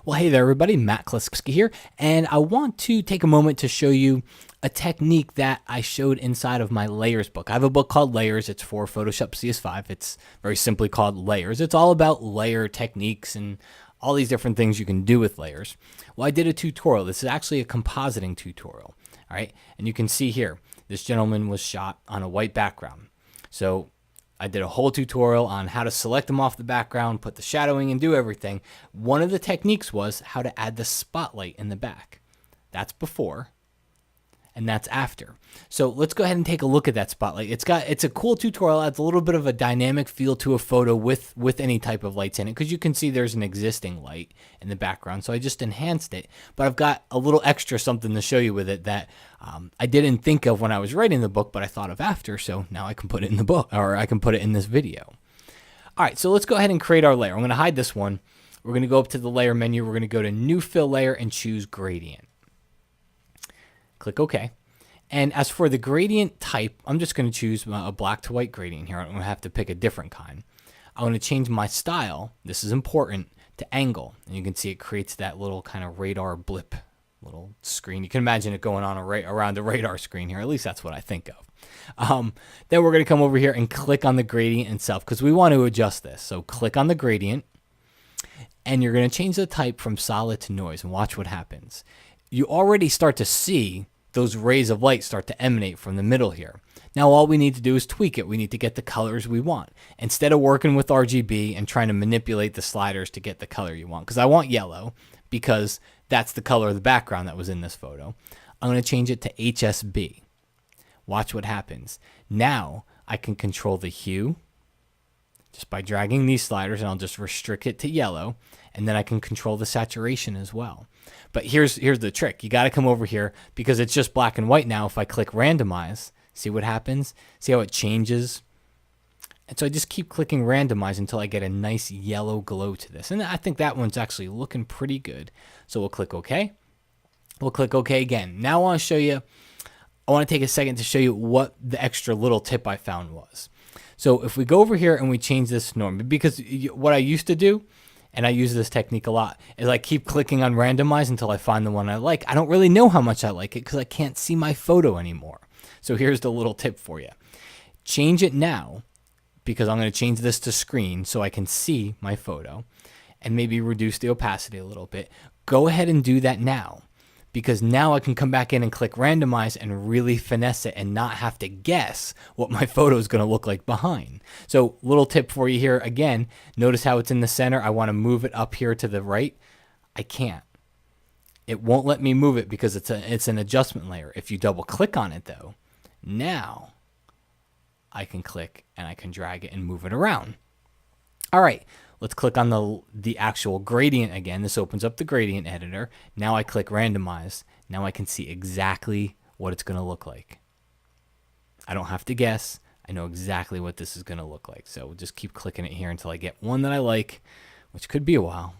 Well, hey there, everybody. Matt Kleski here, and I want to take a moment to show you a technique that I showed inside of my Layers book. I have a book called Layers. It's for Photoshop CS5. It's very simply called Layers. It's all about layer techniques and all these different things you can do with layers. Well, I did a tutorial. This is actually a compositing tutorial, all right? And you can see here, this gentleman was shot on a white background. So I did a whole tutorial on how to select them off the background, put the shadowing, and do everything. One of the techniques was how to add the spotlight in the back. That's before, and that's after. So let's go ahead and take a look at that spotlight. It's a cool tutorial. Adds a little bit of a dynamic feel to a photo with any type of lights in it, because you can see there's an existing light in the background. So I just enhanced it, but I've got a little extra something to show you with it that I didn't think of when I was writing the book, but I thought of after. So now I can put it in the book, or I can put it in this video. All right, so let's go ahead and create our layer. I'm going to hide this one. We're going to go up to the layer menu. We're going to go to New Fill Layer and choose Gradient. Click OK. And as for the gradient type, I'm just going to choose a black to white gradient here. I'm going to have to pick a different kind. I'm going to change my style, this is important, to angle. And you can see it creates that little kind of radar blip little screen. You can imagine it going on around the radar screen here. At least that's what I think of. Then we're going to come over here and click on the gradient itself, because we want to adjust this. So click on the gradient, and you're going to change the type from solid to noise, and watch what happens. You already start to see those rays of light start to emanate from the middle here. Now all we need to do is tweak it. We need to get the colors we want. Instead of working with RGB and trying to manipulate the sliders to get the color you want, because I want yellow, because that's the color of the background that was in this photo, I'm going to change it to HSB. Watch what happens. Now I can control the hue just by dragging these sliders, and I'll just restrict it to yellow, and then I can control the saturation as well. But here's the trick. You got to come over here, because it's just black and white now. If I click randomize, see what happens? See how it changes? And so I just keep clicking randomize until I get a nice yellow glow to this. And I think that one's actually looking pretty good. So we'll click OK. We'll click OK again. Now I want to take a second to show you what the extra little tip I found was. So if we go over here and we change this to normal, because what I used to do, and I use this technique a lot, is I keep clicking on randomize until I find the one I like. I don't really know how much I like it because I can't see my photo anymore. So here's the little tip for you. Change it now, because I'm going to change this to screen so I can see my photo, and maybe reduce the opacity a little bit. Go ahead and do that now, because now I can come back in and click randomize and really finesse it and not have to guess what my photo is going to look like behind. So little tip for you here. Again, notice how it's in the center. I want to move it up here to the right. I can't. It won't let me move it because it's an adjustment layer. If you double click on it though, now I can click and I can drag it and move it around. All right. Let's click on the actual gradient again. This opens up the gradient editor. Now I click randomize. Now I can see exactly what it's going to look like. I don't have to guess. I know exactly what this is going to look like. So we'll just keep clicking it here until I get one that I like, which could be a while.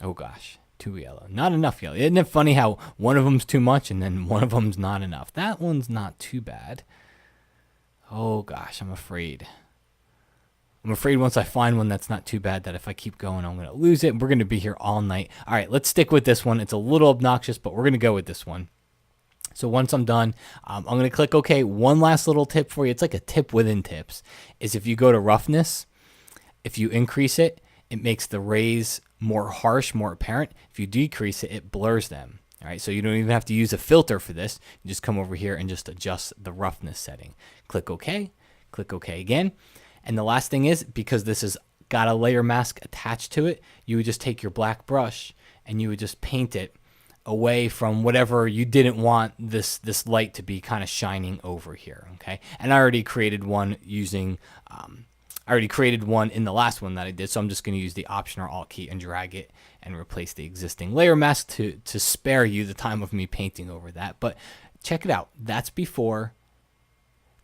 Oh gosh, too yellow. Not enough yellow. Isn't it funny how one of them's too much and then one of them's not enough? That one's not too bad. Oh gosh, I'm afraid. I'm afraid once I find one that's not too bad that if I keep going, I'm going to lose it. We're going to be here all night. All right, let's stick with this one. It's a little obnoxious, but we're going to go with this one. So once I'm done, I'm going to click OK. One last little tip for you. It's like a tip within tips. Is if you go to roughness, if you increase it, it makes the rays more harsh, more apparent. If you decrease it, it blurs them. All right, so you don't even have to use a filter for this. You just come over here and just adjust the roughness setting. Click OK. Click OK again. And the last thing is, because this has got a layer mask attached to it, you would just take your black brush and you would just paint it away from whatever you didn't want this light to be kind of shining over here. Okay. And I already created one using, I already created one in the last one that I did. So I'm just going to use the Option or Alt key and drag it and replace the existing layer mask to spare you the time of me painting over that. But check it out. That's before,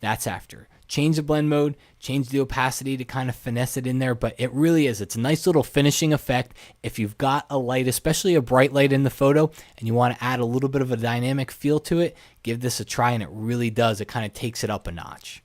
that's after. Change the blend mode, change the opacity to kind of finesse it in there, but it really is. It's a nice little finishing effect. If you've got a light, especially a bright light in the photo, and you want to add a little bit of a dynamic feel to it, give this a try, and it really does. It kind of takes it up a notch.